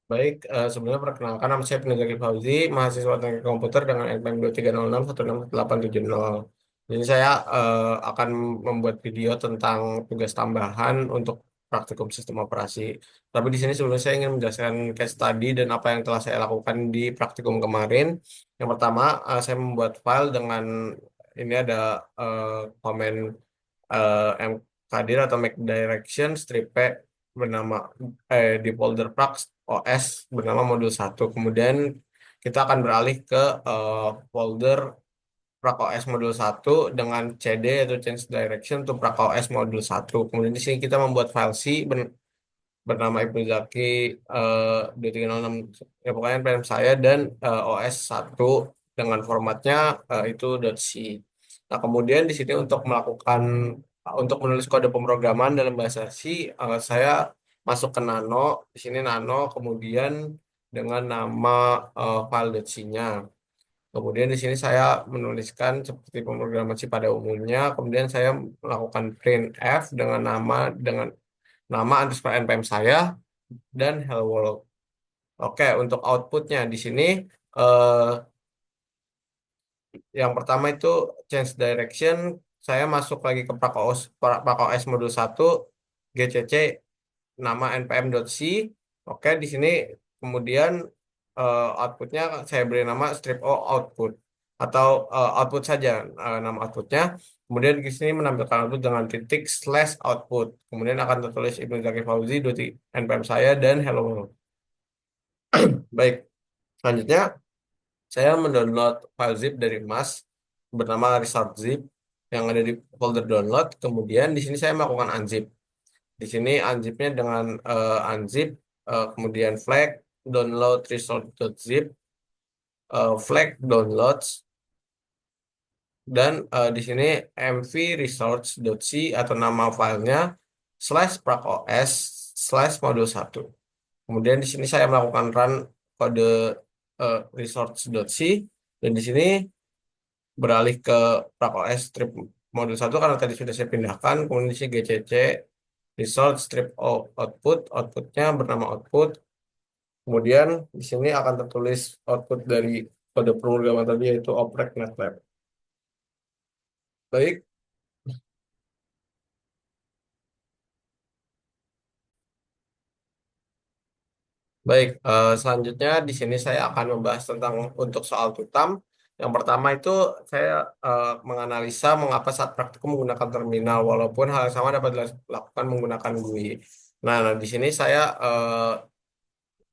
Baik, sebenarnya perkenalkan nama saya Penegak Fauzi, mahasiswa Teknik Komputer dengan NPM 230616870. Jadi saya akan membuat video tentang tugas tambahan untuk praktikum sistem operasi. Tapi di sini sebelumnya saya ingin menjelaskan case study dan apa yang telah saya lakukan di praktikum kemarin. Yang pertama, saya membuat file dengan ini ada komen mkdir atau make direction strip P bernama di folder Prax OS bernama modul satu. Kemudian kita akan beralih ke eh, folder Prax OS modul satu dengan CD atau change direction untuk Prax OS modul satu. Kemudian di sini kita membuat file C bernama Ibnu Zaki 2306 ya pokoknya npm saya dan OS satu dengan formatnya itu .c. Nah, kemudian di sini untuk menulis kode pemrograman dalam bahasa C, saya masuk ke Nano. Di sini Nano kemudian dengan nama file .c-nya. Kemudian di sini saya menuliskan seperti pemrograman C pada umumnya. Kemudian saya melakukan printf dengan nama underscore npm saya dan hello world. Oke, untuk outputnya di sini eh, yang pertama itu change direction. Saya masuk lagi ke PrakOS modul satu GCC nama npm.c. Oke, di sini kemudian outputnya saya beri nama strip O output atau output saja nama outputnya. Kemudian di sini menampilkan output dengan titik slash output. Kemudian akan tertulis Ibnu Zaki Fauzi, npm saya dan hello world. Baik, selanjutnya saya mendownload file zip dari mas bernama resort zip yang ada di folder download. Kemudian di sini saya melakukan unzip. Di sini unzipnya dengan unzip, kemudian flag download resort.zip, flag downloads, dan di sini mv resource.c atau nama filenya slash pracos slash modul satu. Kemudian di sini saya melakukan run kode resource.c dan di sini beralih ke PrakOS strip modul satu karena tadi sudah saya pindahkan. Kemudian di sini GCC result strip output, outputnya bernama output. Kemudian di sini akan tertulis output dari kode pemrograman tadi yaitu oprek netlab. Baik, baik. Selanjutnya di sini saya akan membahas tentang untuk soal tutam. Yang pertama itu saya menganalisa mengapa saat praktikum menggunakan terminal walaupun hal yang sama dapat dilakukan menggunakan GUI. Nah, di sini saya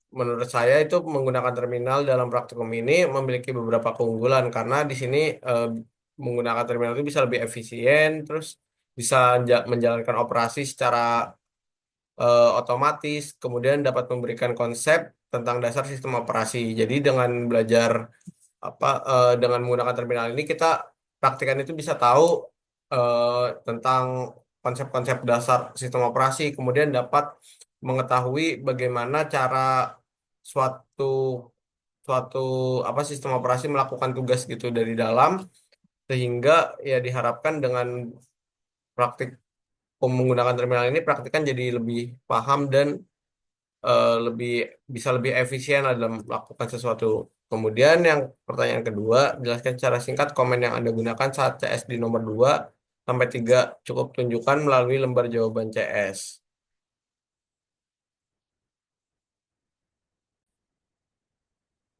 menurut saya itu menggunakan terminal dalam praktikum ini memiliki beberapa keunggulan karena di sini menggunakan terminal itu bisa lebih efisien, terus bisa menjalankan operasi secara otomatis, kemudian dapat memberikan konsep tentang dasar sistem operasi. Jadi dengan belajar dengan menggunakan terminal ini kita praktikan itu bisa tahu tentang konsep-konsep dasar sistem operasi, kemudian dapat mengetahui bagaimana cara suatu suatu sistem operasi melakukan tugas gitu dari dalam sehingga ya diharapkan dengan praktik menggunakan terminal ini praktikan jadi lebih paham dan lebih bisa lebih efisien dalam melakukan sesuatu. Kemudian yang pertanyaan kedua, jelaskan secara singkat komen yang Anda gunakan saat CS di nomor 2 sampai 3 cukup tunjukkan melalui lembar jawaban CS.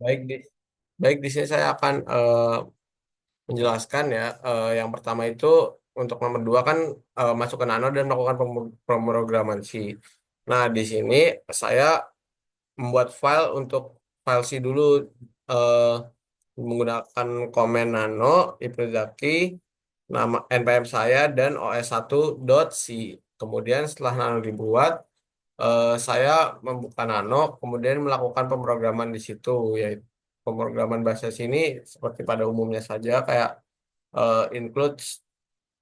Baik di Baik di sini saya akan menjelaskan ya. Yang pertama itu untuk nomor 2 kan masuk ke Nano dan melakukan pemrograman C. Nah, di sini saya membuat file untuk file C dulu eh, menggunakan komen nano, Ibnu Zaki, nama npm saya dan os1.c. Kemudian setelah nano dibuat, saya membuka nano, kemudian melakukan pemrograman di situ, yaitu pemrograman bahasa sini seperti pada umumnya saja kayak include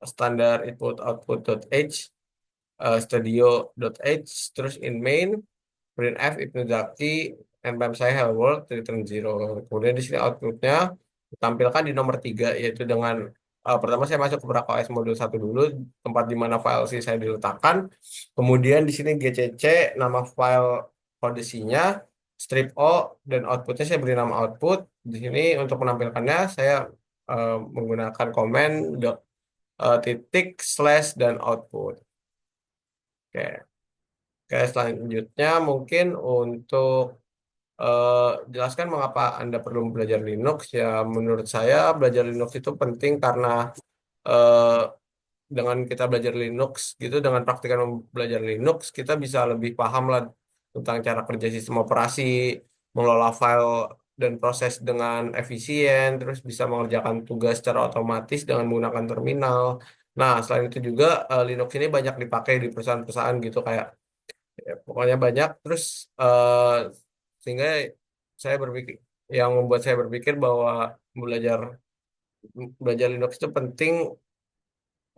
standar input output.h, studio.h, terus in main printf Ibnu Zaki npm saya hello world return zero. Kemudian di sini outputnya ditampilkan di nomor 3 yaitu dengan pertama saya masuk ke PrakOS modul satu dulu tempat di mana file C saya diletakkan. Kemudian di sini GCC nama file kondisinya strip O dan outputnya saya beri nama output. Di sini untuk menampilkannya saya menggunakan komen titik slash dan output. Oke. Oke, selanjutnya mungkin untuk eh, jelaskan mengapa Anda perlu belajar Linux. Ya, menurut saya belajar Linux itu penting karena eh, dengan kita belajar Linux gitu, dengan praktikan belajar Linux, kita bisa lebih paham lah tentang cara kerja sistem operasi, mengelola file dan proses dengan efisien, terus bisa mengerjakan tugas secara otomatis dengan menggunakan terminal. Nah, selain itu juga Linux ini banyak dipakai di perusahaan-perusahaan gitu kayak ya, pokoknya banyak terus sehingga saya berpikir yang membuat saya berpikir bahwa belajar belajar Linux itu penting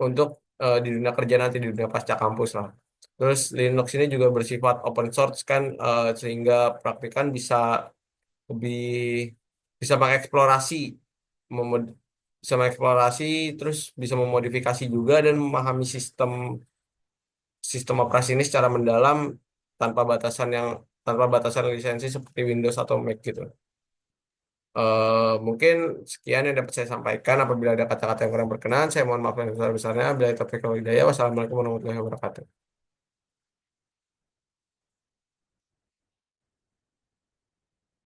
untuk di dunia kerja nanti di dunia pasca kampus lah. Terus Linux ini juga bersifat open source kan sehingga praktikan bisa lebih bisa mengeksplorasi memod- bisa mengeksplorasi terus bisa memodifikasi juga dan memahami sistem sistem operasi ini secara mendalam tanpa batasan yang tanpa batasan lisensi seperti Windows atau Mac gitu. Mungkin sekian yang dapat saya sampaikan. Apabila ada kata-kata yang kurang berkenan, saya mohon maaf yang besar-besarnya. Bila taufiq wal hidayah. Wassalamualaikum warahmatullahi wabarakatuh.